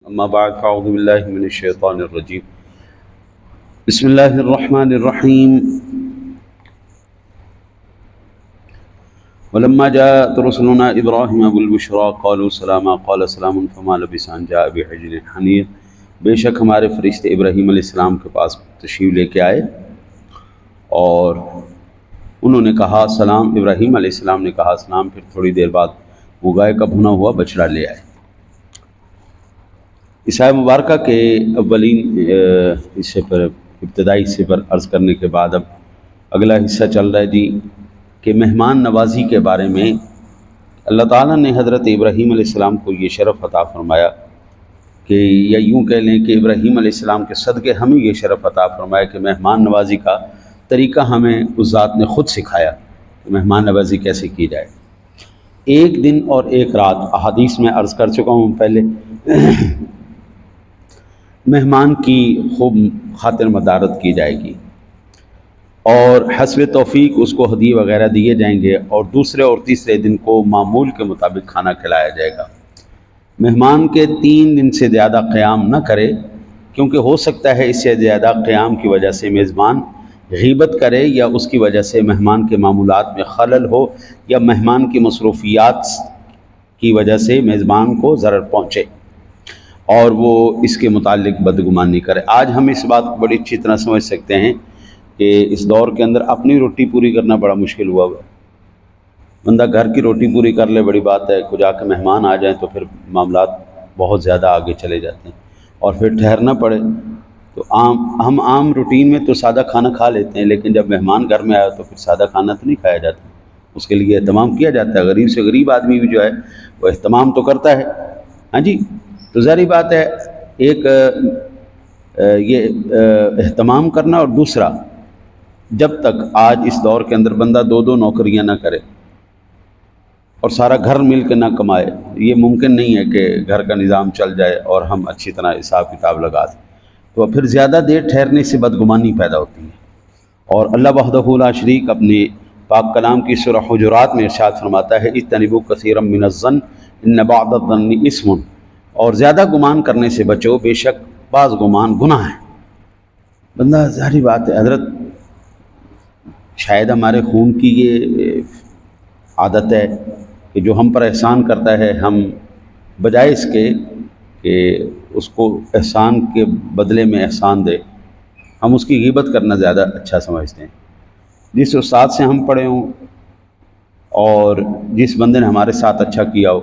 اما بعد فاعوذ باللہ من الشیطان الرجیم بسم اللہ الرحمن الرحیم ولما جاءت رسلنا ابراہیم بالبشرى قالوا سلاما قال سلام فما لبث ان جاء بعجل حنیذ۔ بے شک ہمارے فرشتے ابراہیم علیہ السلام کے پاس تشریف لے کے آئے اور انہوں نے کہا سلام، ابراہیم علیہ السلام نے کہا سلام، پھر تھوڑی دیر بعد وہ گائے کا بھنا ہوا بچڑا لے آئے۔ اس آیت مبارکہ کے اولین حصے پر، ابتدائی حصے پر عرض کرنے کے بعد اب اگلا حصہ چل رہا ہے جی کہ مہمان نوازی کے بارے میں اللہ تعالیٰ نے حضرت ابراہیم علیہ السلام کو یہ شرف عطا فرمایا کہ یا یوں کہہ لیں کہ ابراہیم علیہ السلام کے صدقے ہمیں یہ شرف عطا فرمایا کہ مہمان نوازی کا طریقہ ہمیں اس ذات نے خود سکھایا کہ مہمان نوازی کیسے کی جائے۔ ایک دن اور ایک رات احادیث میں عرض کر چکا ہوں پہلے، مہمان کی خوب خاطر مدارت کی جائے گی اور حسب توفیق اس کو ہدیے وغیرہ دیے جائیں گے، اور دوسرے اور تیسرے دن کو معمول کے مطابق کھانا کھلایا جائے گا۔ مہمان کے 3 دن سے زیادہ قیام نہ کرے، کیونکہ ہو سکتا ہے اس سے زیادہ قیام کی وجہ سے میزبان غیبت کرے، یا اس کی وجہ سے مہمان کے معمولات میں خلل ہو، یا مہمان کی مصروفیات کی وجہ سے میزبان کو ضرر پہنچے اور وہ اس کے متعلق بدگمانی کرے۔ آج ہم اس بات کو بڑی اچھی طرح سمجھ سکتے ہیں کہ اس دور کے اندر اپنی روٹی پوری کرنا بڑا مشکل ہوا ہوا۔ بندہ گھر کی روٹی پوری کر لے بڑی بات ہے، کچھ آ کے مہمان آ جائیں تو پھر معاملات بہت زیادہ آگے چلے جاتے ہیں اور پھر ٹھہرنا پڑے۔ تو ہم عام روٹین میں تو سادہ کھانا کھا لیتے ہیں، لیکن جب مہمان گھر میں آیا تو پھر سادہ کھانا تو نہیں کھایا جاتا، اس کے لیے اہتمام کیا جاتا ہے۔ غریب سے غریب آدمی بھی جو ہے وہ اہتمام تو کرتا ہے، ہاں جی۔ تو ظاہری بات ہے ایک یہ اہتمام کرنا، اور دوسرا جب تک آج اس دور کے اندر بندہ 2 نوکریاں نہ کرے اور سارا گھر مل کے نہ کمائے، یہ ممکن نہیں ہے کہ گھر کا نظام چل جائے اور ہم اچھی طرح حساب کتاب لگا دیں، تو پھر زیادہ دیر ٹھہرنے سے بدگمانی پیدا ہوتی ہے۔ اور اللہ وحدہ لا شریک اپنے پاک کلام کی سورہ حجرات میں ارشاد فرماتا ہے اجتنبوا کثیرا من الظن ان بعض الظن اثم، اور زیادہ گمان کرنے سے بچو، بے شک بعض گمان گناہ ہے۔ بندہ ظاہری بات ہے، حضرت شاید ہمارے خون کی یہ عادت ہے کہ جو ہم پر احسان کرتا ہے، ہم بجائے اس کے کہ اس کو احسان کے بدلے میں احسان دے، ہم اس کی غیبت کرنا زیادہ اچھا سمجھتے ہیں۔ جس استاد سے ہم پڑھے ہوں اور جس بندے نے ہمارے ساتھ اچھا کیا ہو،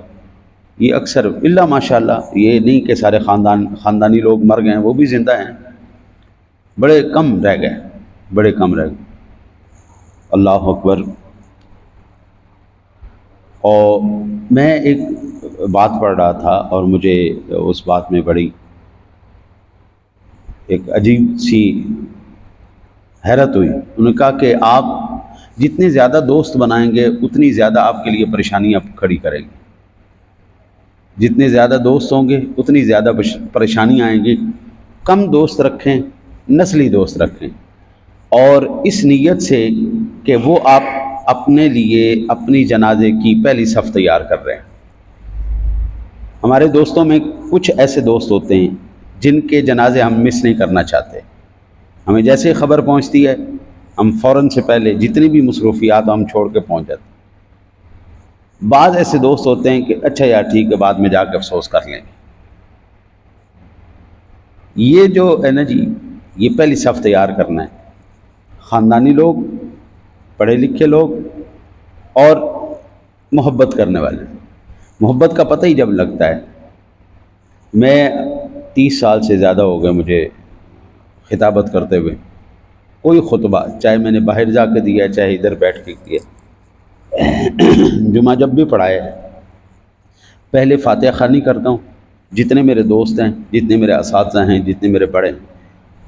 یہ اکثر الا ماشاء اللہ، یہ نہیں کہ سارے خاندانی لوگ مر گئے ہیں، وہ بھی زندہ ہیں، بڑے کم رہ گئے، بڑے کم رہ گئے۔ اللہ اکبر۔ اور میں ایک بات پڑھ رہا تھا اور مجھے اس بات میں بڑی ایک عجیب سی حیرت ہوئی۔ انہوں نے کہا کہ آپ جتنے زیادہ دوست بنائیں گے اتنی زیادہ آپ کے لیے پریشانیاں کھڑی کریں گے، جتنے زیادہ دوست ہوں گے اتنی زیادہ پریشانیاں آئیں گی۔ کم دوست رکھیں، نسلی دوست رکھیں، اور اس نیت سے کہ وہ آپ اپنے لیے اپنی جنازے کی پہلی صف تیار کر رہے ہیں۔ ہمارے دوستوں میں کچھ ایسے دوست ہوتے ہیں جن کے جنازے ہم مس نہیں کرنا چاہتے، ہمیں جیسے خبر پہنچتی ہے ہم فوراً سے پہلے جتنی بھی مصروفیات ہم چھوڑ کے پہنچ جاتے ہیں۔ بعض ایسے دوست ہوتے ہیں کہ اچھا یار ٹھیک ہے، بعد میں جا کے افسوس کر لیں گے۔ یہ جو ہے نا جی، یہ پہلی صف تیار کرنا ہے۔ خاندانی لوگ، پڑھے لکھے لوگ اور محبت کرنے والے۔ محبت کا پتہ ہی جب لگتا ہے، میں 30 سال سے زیادہ ہو گئے مجھے خطابت کرتے ہوئے، کوئی خطبہ چاہے میں نے باہر جا کے دیا چاہے ادھر بیٹھ کے دیا، جمعہ جب بھی پڑھائے پہلے فاتحہ خوانی کرتا ہوں۔ جتنے میرے دوست ہیں، جتنے میرے اساتذہ ہیں، جتنے میرے بڑے ہیں،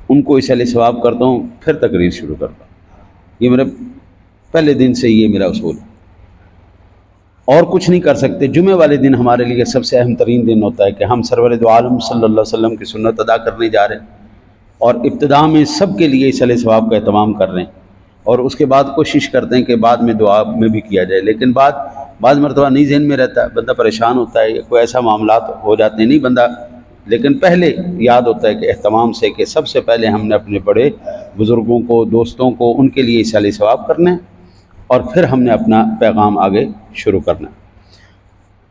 ان کو اس علیہ ثواب کرتا ہوں، پھر تقریر شروع کرتا ہوں۔ یہ میرے پہلے دن سے یہ میرا اصول ہے، اور کچھ نہیں کر سکتے۔ جمعے والے دن ہمارے لیے سب سے اہم ترین دن ہوتا ہے کہ ہم سرور دو عالم صلی اللہ علیہ وسلم کی سنت ادا کرنے جا رہے ہیں، اور ابتدا میں سب کے لیے اس علیہ ثواب کا اہتمام کر رہے ہیں، اور اس کے بعد کوشش کرتے ہیں کہ بعد میں دعا میں بھی کیا جائے، لیکن بعض مرتبہ نہیں ذہن میں رہتا ہے، بندہ پریشان ہوتا ہے، کوئی ایسا معاملات ہو جاتے ہیں، نہیں بندہ لیکن پہلے یاد ہوتا ہے کہ اہتمام سے کہ سب سے پہلے ہم نے اپنے بڑے بزرگوں کو، دوستوں کو، ان کے لیے ایصال ثواب کرنا ہے، اور پھر ہم نے اپنا پیغام آگے شروع کرنا ہے۔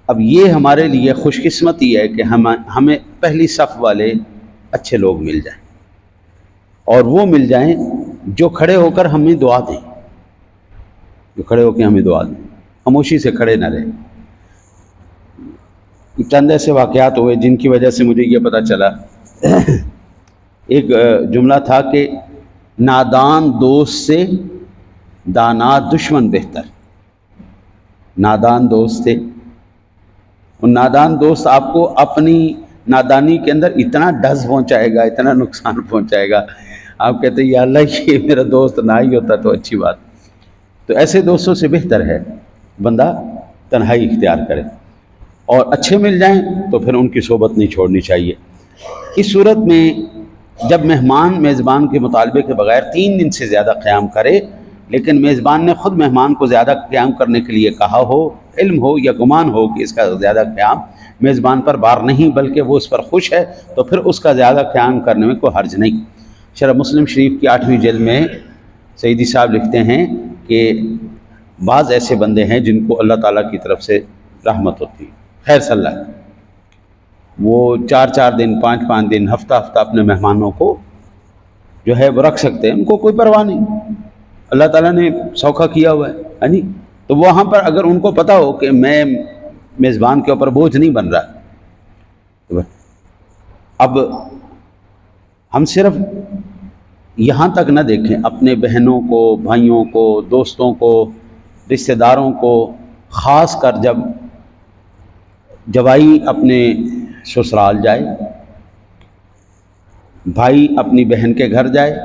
اب یہ ہمارے لیے خوش قسمتی ہے کہ ہمیں پہلی صف والے اچھے لوگ مل جائیں، اور وہ مل جائیں جو کھڑے ہو کر ہمیں دعا دیں، جو کھڑے ہو کے ہمیں دعا دیں، خاموشی سے کھڑے نہ رہیں۔ چند ایسے واقعات ہوئے جن کی وجہ سے مجھے یہ پتہ چلا۔ ایک جملہ تھا کہ نادان دوست سے دانا دشمن بہتر۔ نادان دوست تھے، اور نادان دوست آپ کو اپنی نادانی کے اندر اتنا ڈز پہنچائے گا، اتنا نقصان پہنچائے گا، آپ کہتے ہیں یا اللہ یہ میرا دوست نہ ہی ہوتا تو اچھی بات۔ تو ایسے دوستوں سے بہتر ہے بندہ تنہائی اختیار کرے، اور اچھے مل جائیں تو پھر ان کی صحبت نہیں چھوڑنی چاہیے۔ اس صورت میں جب مہمان میزبان کے مطالبے کے بغیر 3 دن سے زیادہ قیام کرے، لیکن میزبان نے خود مہمان کو زیادہ قیام کرنے کے لیے کہا ہو، علم ہو یا گمان ہو کہ اس کا زیادہ قیام میزبان پر بار نہیں بلکہ وہ اس پر خوش ہے، تو پھر اس کا زیادہ قیام کرنے میں کوئی حرج نہیں۔ شرح مسلم شریف کی 8ویں جلد میں سیدی صاحب لکھتے ہیں کہ بعض ایسے بندے ہیں جن کو اللہ تعالیٰ کی طرف سے رحمت ہوتی ہے، خیر صلی اللہ، وہ 4 دن 5 دن ہفتہ اپنے مہمانوں کو جو ہے وہ رکھ سکتے ہیں، ان کو کوئی پرواہ نہیں، اللہ تعالیٰ نے سوکھا کیا ہوا ہے، ہاں جی۔ تو وہاں پر اگر ان کو پتہ ہو کہ میں میزبان کے اوپر بوجھ نہیں بن رہا، اب ہم صرف یہاں تک نہ دیکھیں، اپنے بہنوں کو، بھائیوں کو، دوستوں کو، رشتہ داروں کو، خاص کر جب جوائی اپنے سسرال جائے، بھائی اپنی بہن کے گھر جائے،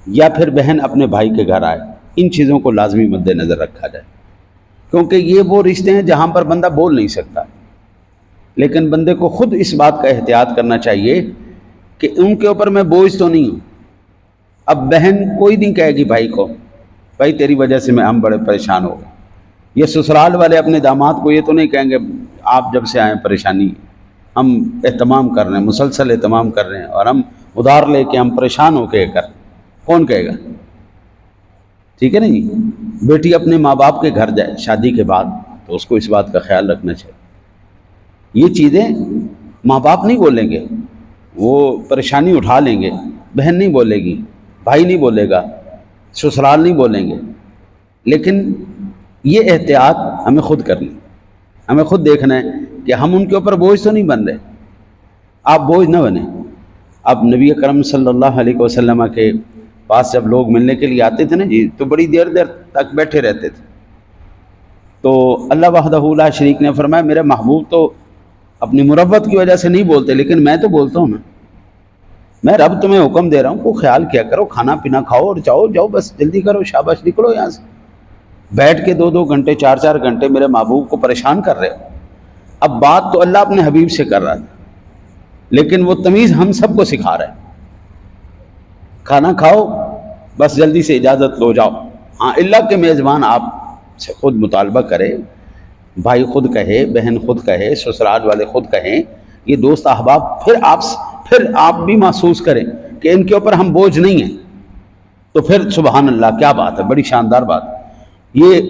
یا پھر بہن اپنے بھائی کے گھر آئے، ان چیزوں کو لازمی مد نظر رکھا جائے، کیونکہ یہ وہ رشتے ہیں جہاں پر بندہ بول نہیں سکتا، لیکن بندے کو خود اس بات کا احتیاط کرنا چاہیے کہ ان کے اوپر میں بوجھ تو نہیں ہوں۔ اب بہن کوئی نہیں کہے گی بھائی کو بھائی تیری وجہ سے ہم بڑے پریشان ہو گئے، یہ سسرال والے اپنے داماد کو یہ تو نہیں کہیں گے آپ جب سے آئیں پریشانی، ہم اہتمام کر رہے ہیں، مسلسل اہتمام کر رہے ہیں، اور ہم ادھار لے کے ہم پریشان ہو کے کر، کون کہے گا؟ ٹھیک ہے نا جی۔ بیٹی اپنے ماں باپ کے گھر جائے شادی کے بعد تو اس کو اس بات کا خیال رکھنا چاہیے، یہ چیزیں ماں باپ نہیں بولیں گے، وہ پریشانی اٹھا لیں گے، بہن نہیں بولے گی، بھائی نہیں بولے گا، سسرال نہیں بولیں گے، لیکن یہ احتیاط ہمیں خود کرنی، ہمیں خود دیکھنا ہے کہ ہم ان کے اوپر بوجھ تو نہیں بن رہے۔ آپ بوجھ نہ بنیں۔ اب نبی اکرم صلی اللہ علیہ وسلم کے پاس جب لوگ ملنے کے لیے آتے تھے نا جی، تو بڑی دیر تک بیٹھے رہتے تھے، تو اللہ وحدہ لا شریک نے فرمایا میرے محبوب تو اپنی مروت کی وجہ سے نہیں بولتے، لیکن میں تو بولتا ہوں نا، میں رب تمہیں حکم دے رہا ہوں کو خیال کیا کرو، کھانا پینا کھاؤ اور جاؤ بس جلدی کرو، شاباش نکلو یہاں سے۔ بیٹھ کے 2 گھنٹے 4 گھنٹے میرے محبوب کو پریشان کر رہے ہو۔ اب بات تو اللہ اپنے حبیب سے کر رہا تھا، لیکن وہ تمیز ہم سب کو سکھا رہا ہے، کھانا کھاؤ بس جلدی سے اجازت لو جاؤ۔ ہاں اللہ کے میزبان آپ سے خود مطالبہ کرے، بھائی خود کہے، بہن خود کہے، سسرال والے خود کہیں، یہ دوست احباب، پھر آپ بھی محسوس کریں کہ ان کے اوپر ہم بوجھ نہیں ہیں، تو پھر سبحان اللہ کیا بات ہے، بڑی شاندار بات۔ یہ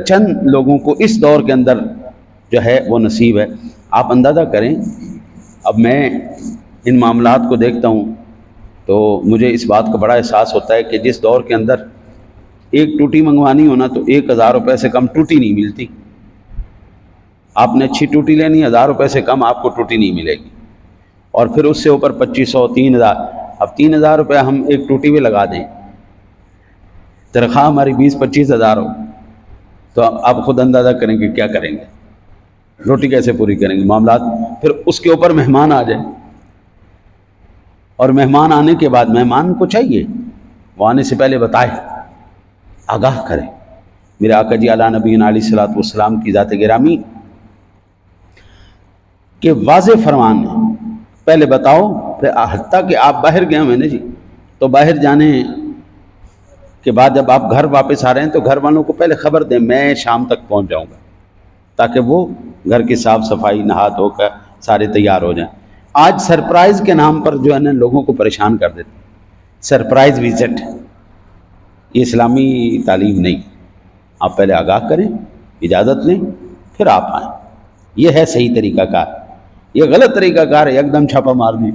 چند لوگوں کو اس دور کے اندر جو ہے وہ نصیب ہے۔ آپ اندازہ کریں، اب میں ان معاملات کو دیکھتا ہوں تو مجھے اس بات کا بڑا احساس ہوتا ہے کہ جس دور کے اندر ایک ٹوٹی منگوانی ہونا تو 1000 روپے سے کم ٹوٹی نہیں ملتی، آپ نے اچھی ٹوٹی لینی 1000 روپے سے کم آپ کو ٹوٹی نہیں ملے گی، اور پھر اس سے اوپر 2500 3000، اب 3000 روپے ہم ایک ٹوٹی میں لگا دیں، تنخواہ ہماری 20-25 ہزار ہو، تو آپ خود اندازہ کریں کہ کیا کریں گے، روٹی کیسے پوری کریں گے معاملات۔ پھر اس کے اوپر مہمان آ جائیں، اور مہمان آنے کے بعد مہمان کو چاہیے وہ آنے سے پہلے بتائے، آگاہ کرے۔ میرے آقا جی اعلیٰ نبینا علیہ الصلوۃ والسلام کی ذات گرامی کہ واضح فرمان ہے، پہلے بتاؤ، پھر حتیٰ کہ آپ باہر گئے ہوئے نا جی، تو باہر جانے کے بعد جب آپ گھر واپس آ رہے ہیں تو گھر والوں کو پہلے خبر دیں میں شام تک پہنچ جاؤں گا، تاکہ وہ گھر کی صاف صفائی نہا دھو کر سارے تیار ہو جائیں۔ آج سرپرائز کے نام پر جو ہے نا لوگوں کو پریشان کر دیتے، سرپرائز وزٹ، یہ اسلامی تعلیم نہیں۔ آپ پہلے آگاہ کریں، اجازت لیں، پھر آپ آئیں، یہ ہے صحیح طریقہ کار۔ یہ غلط طریقہ کار ہے ایک دم چھاپا مار دیں،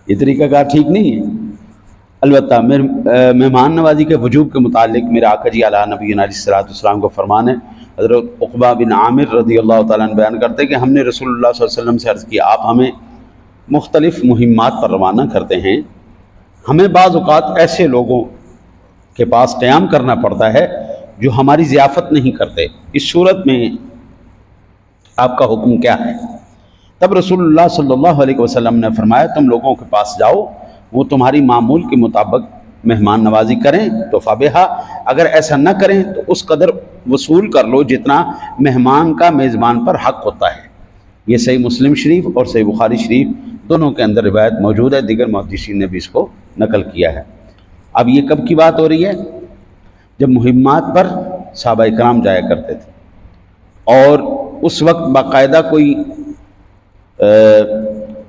یہ طریقہ کار ٹھیک نہیں ہے۔ البتہ مہمان نوازی کے وجوب کے متعلق میرے آقا جی علیہ نبی علیہ الصلوۃ والسلام کو فرمان ہے۔ حضرت عقبہ بن عامر رضی اللہ تعالیٰ عنہ بیان کرتے ہیں کہ ہم نے رسول اللہ صلی اللہ علیہ وسلم سے عرض کیا، آپ ہمیں مختلف مہمات پر روانہ کرتے ہیں، ہمیں بعض اوقات ایسے لوگوں کے پاس قیام کرنا پڑتا ہے جو ہماری ضیافت نہیں کرتے، اس صورت میں آپ کا حکم کیا ہے؟ تب رسول اللہ صلی اللہ علیہ وسلم نے فرمایا، تم لوگوں کے پاس جاؤ، وہ تمہاری معمول کے مطابق مہمان نوازی کریں تو فبہا، اگر ایسا نہ کریں تو اس قدر وصول کر لو جتنا مہمان کا میزبان پر حق ہوتا ہے۔ یہ صحیح مسلم شریف اور صحیح بخاری شریف دونوں کے اندر روایت موجود ہے، دیگر محدثین نے بھی اس کو نقل کیا ہے۔ اب یہ کب کی بات ہو رہی ہے؟ جب مہمات پر صحابہ کرام جایا کرتے تھے اور اس وقت باقاعدہ کوئی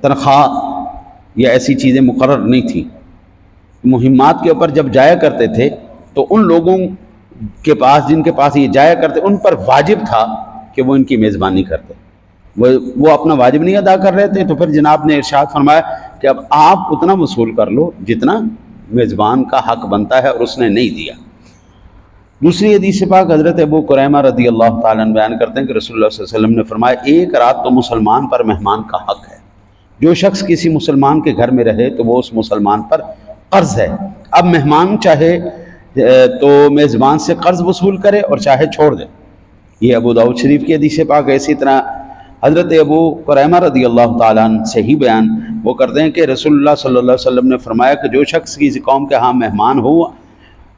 تنخواہ یا ایسی چیزیں مقرر نہیں تھیں، مہمات کے اوپر جب جایا کرتے تھے تو ان لوگوں کے پاس جن کے پاس یہ جایا کرتے ان پر واجب تھا کہ وہ ان کی میزبانی کرتے، وہ اپنا واجب نہیں ادا کر رہے تھے، تو پھر جناب نے ارشاد فرمایا کہ اب آپ اتنا وصول کر لو جتنا میزبان کا حق بنتا ہے، اور اس نے نہیں دیا۔ دوسری حدیث پاک حضرت ابو قریمہ رضی اللہ تعالیٰ عنہ بیان کرتے ہیں کہ رسول اللہ صلی اللہ علیہ وسلم نے فرمایا، ایک رات تو مسلمان پر مہمان کا حق ہے، جو شخص کسی مسلمان کے گھر میں رہے تو وہ اس مسلمان پر قرض ہے۔ اب مہمان چاہے تو میزبان سے قرض وصول کرے اور چاہے چھوڑ دے، یہ ابو داؤد شریف کی حدیث پاک ہے۔ اسی طرح حضرت ابو قریمہ رضی اللہ تعالیٰ عنہ سے ہی بیان وہ کرتے ہیں کہ رسول اللہ صلی اللہ علیہ وسلم نے فرمایا کہ جو شخص کسی قوم کے ہاں مہمان ہو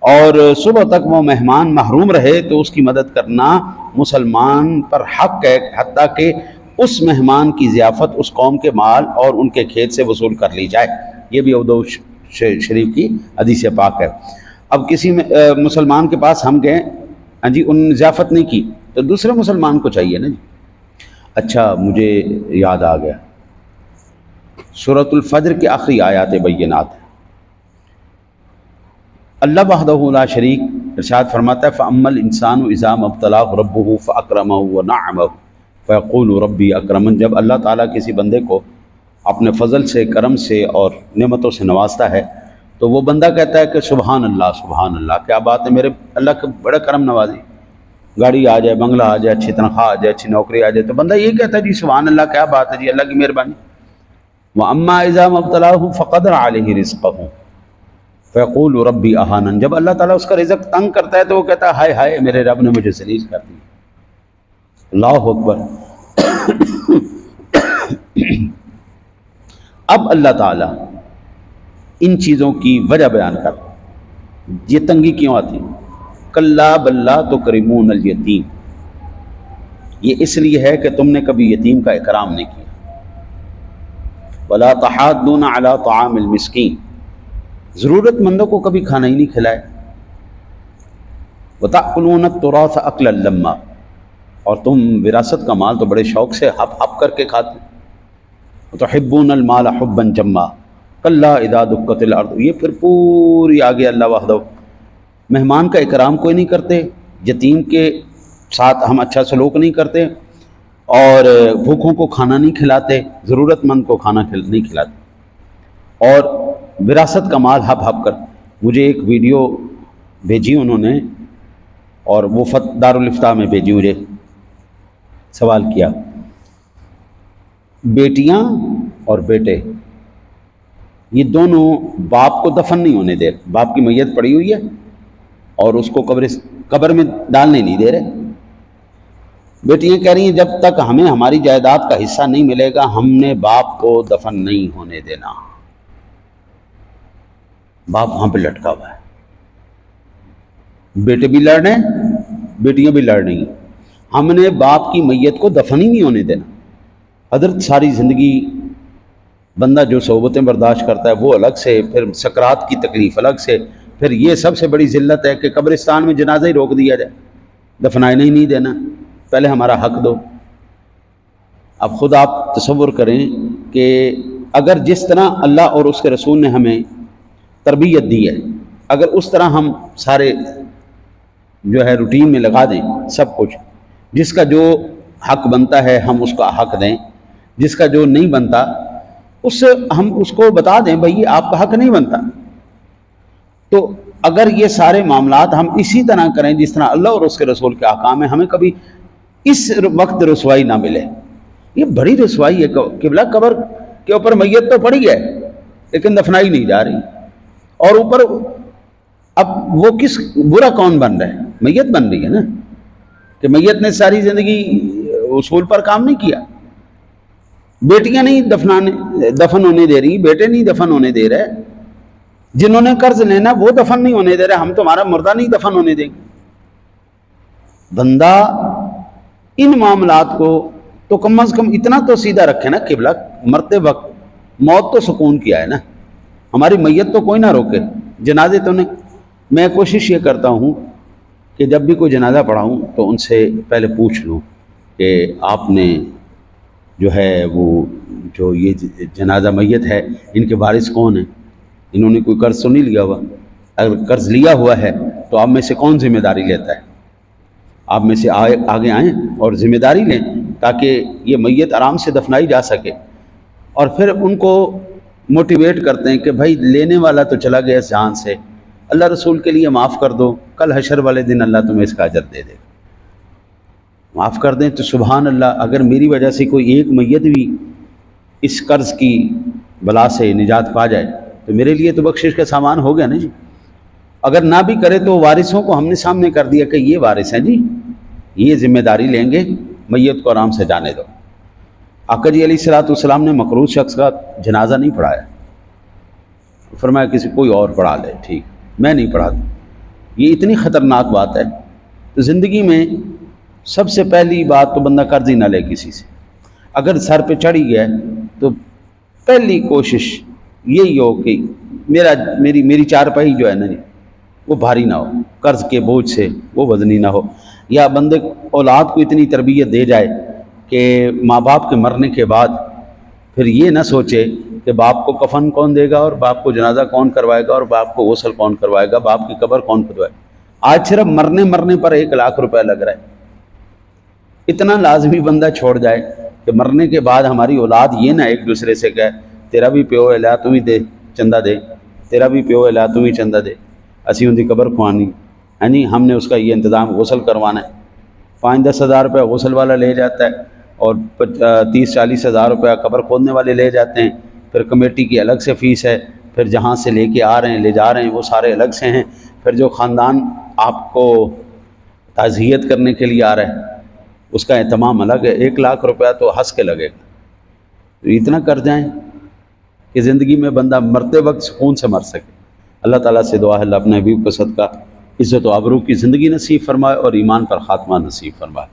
اور صبح تک وہ مہمان محروم رہے تو اس کی مدد کرنا مسلمان پر حق ہے، حتیٰ کہ اس مہمان کی ضیافت اس قوم کے مال اور ان کے کھیت سے وصول کر لی جائے۔ یہ بھی ابو داؤد شریف کی حدیث پاک ہے۔ اب کسی مسلمان کے پاس ہم گئے، ہاں جی، ان ضیافت نہیں کی تو دوسرے مسلمان کو چاہیے نا جی۔ اچھا، مجھے یاد آ گیا، سورۃ الفجر کی آخری آیات بینات ہیں۔ اللہ وحدہ لا شریک ارشاد فرماتا ہے، فَأَمَّا الْإِنسَانُ إِذَا مَا ابْتَلَاهُ رَبُّهُ فَأَكْرَمَهُ وَنَعَّمَهُ فَيَقُولُ رَبِّي أَكْرَمَنِ، جب اللہ تعالیٰ کسی بندے کو اپنے فضل سے، کرم سے اور نعمتوں سے نوازتا ہے تو وہ بندہ کہتا ہے کہ سبحان اللہ سبحان اللہ، کیا بات ہے، میرے اللہ کا بڑا کرم نوازی، گاڑی آ جائے، بنگلہ آ جائے، اچھی تنخواہ آ جائے، اچھی نوکری آ جائے تو بندہ یہ کہتا ہے جی سبحان اللہ، کیا بات ہے جی، اللہ کی مہربانی۔ وَأَمَّا إِذَا مَا ابْتَلَاهُ فَقَدَرَ عَلَيْهِ رِزْقَهُ فَيَقُولُ رَبِّي أَهَانَنِ، جب اللہ تعالیٰ اس کا رزق تنگ کرتا ہے تو وہ کہتا ہے ہائے ہائے، میرے رب نے مجھے ذلیل کر دیا۔ اللہ اکبر۔ اب اللہ تعالیٰ ان چیزوں کی وجہ بیان کر، یہ تنگی کیوں آتی؟ کلا بل لا تکرمون الیتیم، یہ اس لیے ہے کہ تم نے کبھی یتیم کا اکرام نہیں کیا۔ ولا تحاضون علی طعام المسکین، ضرورت مندوں کو کبھی کھانا ہی نہیں کھلائے۔ وتأکلون التراث اکلا لما، اور تم وراثت کا مال تو بڑے شوق سے ہپ ہپ کر کے کھاتے۔ وتحبون المال حبا جما کلا اذا دکت الارض، یہ پھر پوری آگے اللہ وحدہ۔ مہمان کا اکرام کوئی نہیں کرتے، یتیم کے ساتھ ہم اچھا سلوک نہیں کرتے، اور بھوکھوں کو کھانا نہیں کھلاتے، ضرورت مند کو کھانا نہیں کھلاتے، اور وراثت کا مال ہپ ہپ کر۔ مجھے ایک ویڈیو بھیجی انہوں نے، اور وہ دارالفتاح میں بھیجی، مجھے سوال کیا، بیٹیاں اور بیٹے یہ دونوں باپ کو دفن نہیں ہونے دے، باپ کی میت پڑی ہوئی ہے اور اس کو قبر میں ڈالنے نہیں دے رہے۔ بیٹیاں کہہ رہی ہیں جب تک ہمیں ہماری جائیداد کا حصہ نہیں ملے گا ہم نے باپ کو دفن نہیں ہونے دینا۔ باپ وہاں پہ لٹکا ہوا ہے، بیٹے بھی لڑ رہے ہیں، بیٹیاں بھی لڑ رہی ہیں، ہم نے باپ کی میت کو دفن ہی نہیں ہونے دینا۔ حضرت ساری زندگی بندہ جو صحبتیں برداشت کرتا ہے وہ الگ سے، پھر سکرات کی تکلیف الگ سے، پھر یہ سب سے بڑی ذلت ہے کہ قبرستان میں جنازہ ہی روک دیا جائے، دفنانے ہی نہیں دینا، پہلے ہمارا حق دو۔ اب خود آپ تصور کریں کہ اگر جس طرح اللہ اور اس کے رسول نے ہمیں تربیت دی ہے، اگر اس طرح ہم سارے جو ہے روٹین میں لگا دیں سب کچھ، جس کا جو حق بنتا ہے ہم اس کا حق دیں، جس کا جو نہیں بنتا ہم اس کو بتا دیں بھائی یہ آپ کا حق نہیں بنتا، تو اگر یہ سارے معاملات ہم اسی طرح کریں جس طرح اللہ اور اس کے رسول کے احکام ہیں، ہمیں کبھی اس وقت رسوائی نہ ملے۔ یہ بڑی رسوائی ہے، قبلہ قبر کے اوپر میت تو پڑی ہے لیکن دفنائی نہیں جا رہی، اور اوپر اب وہ کس برا کون بن رہا ہے؟ میت بن رہی ہے نا، کہ میت نے ساری زندگی اصول پر کام نہیں کیا، بیٹیاں نہیں دفن ہونے دے رہی، بیٹے نہیں دفن ہونے دے رہے، جنہوں نے قرض لینا وہ دفن نہیں ہونے دے رہے، ہم تمہارا مردہ نہیں دفن ہونے دیں گے۔ بندہ ان معاملات کو تو کم از کم اتنا تو سیدھا رکھے نا، قبلہ مرتے وقت موت تو سکون کیا ہے نا، ہماری میت تو کوئی نہ روکے، جنازے تو نہیں۔ میں کوشش یہ کرتا ہوں کہ جب بھی کوئی جنازہ پڑھاؤں تو ان سے پہلے پوچھ لوں کہ آپ نے جو ہے وہ جو یہ جنازہ میت ہے ان کے وارث کون ہیں، انہوں نے کوئی قرض تو نہیں لیا ہوا؟ اگر قرض لیا ہوا ہے تو آپ میں سے کون ذمہ داری لیتا ہے؟ آپ میں سے آگے آئیں اور ذمہ داری لیں تاکہ یہ میت آرام سے دفنائی جا سکے، اور پھر ان کو موٹیویٹ کرتے ہیں کہ بھائی لینے والا تو چلا گیا اس جہان سے، اللہ رسول کے لیے معاف کر دو، کل حشر والے دن اللہ تمہیں اس کا اجر دے دے گا۔ معاف کر دیں تو سبحان اللہ، اگر میری وجہ سے کوئی ایک میت بھی اس قرض کی بلا سے نجات پا جائے تو میرے لیے تو بخشش کا سامان ہو گیا نا جی۔ اگر نہ بھی کرے تو وارثوں کو ہم نے سامنے کر دیا کہ یہ وارث ہیں جی، یہ ذمہ داری لیں گے، میت کو آرام سے جانے دو۔ آقا جی علیہ الصلوۃ والسلام نے مقروض شخص کا جنازہ نہیں پڑھایا، فرمایا کسی کوئی اور پڑھا لے، ٹھیک، میں نہیں پڑھاتا۔ یہ اتنی خطرناک بات ہے، تو زندگی میں سب سے پہلی بات تو بندہ قرض ہی نہ لے کسی سے، اگر سر پہ چڑھ ہی گیا تو پہلی کوشش یہی ہو کہ میری چارپائی جو ہے نا جی وہ بھاری نہ ہو، قرض کے بوجھ سے وہ وزنی نہ ہو، یا بندے اولاد کو اتنی تربیت دے جائے کہ ماں باپ کے مرنے کے بعد پھر یہ نہ سوچے کہ باپ کو کفن کون دے گا، اور باپ کو جنازہ کون کروائے گا، اور باپ کو غسل کون کروائے گا، باپ کی قبر کون کھدوائے گا۔ آج صرف مرنے پر 1,00,000 روپے لگ رہا ہے۔ اتنا لازمی بندہ چھوڑ جائے کہ مرنے کے بعد ہماری اولاد یہ نہ ایک دوسرے سے کہے تیرا بھی پیو ہے لا تم ہی دے چندہ دے، تیرا بھی پیو ہے لا تم ہی چندہ دے، اسی ان کی قبر کھوانی ہے نہیں، ہم نے اس کا یہ انتظام غسل کروانا ہے، 5-10 ہزار روپے غسل والا لے جاتا ہے، اور 30-40 ہزار روپے قبر کھودنے والے لے جاتے ہیں، پھر کمیٹی کی الگ سے فیس ہے، پھر جہاں سے لے کے آ رہے ہیں لے جا رہے ہیں وہ سارے الگ سے ہیں، پھر جو خاندان آپ کو تعزیت کرنے کے لیے آ رہا ہے اس کا اہتمام الگ ہے۔ 1,00,000 روپیہ تو ہنس کے لگے گا، تو اتنا کر جائیں کہ زندگی میں بندہ مرتے وقت سکون سے مر سکے۔ اللہ تعالیٰ سے دعا ہے اللہ اپنے حبیب کو صدقہ عزت و آبرو کی زندگی نصیب فرمائے اور ایمان پر خاتمہ نصیب فرمائے۔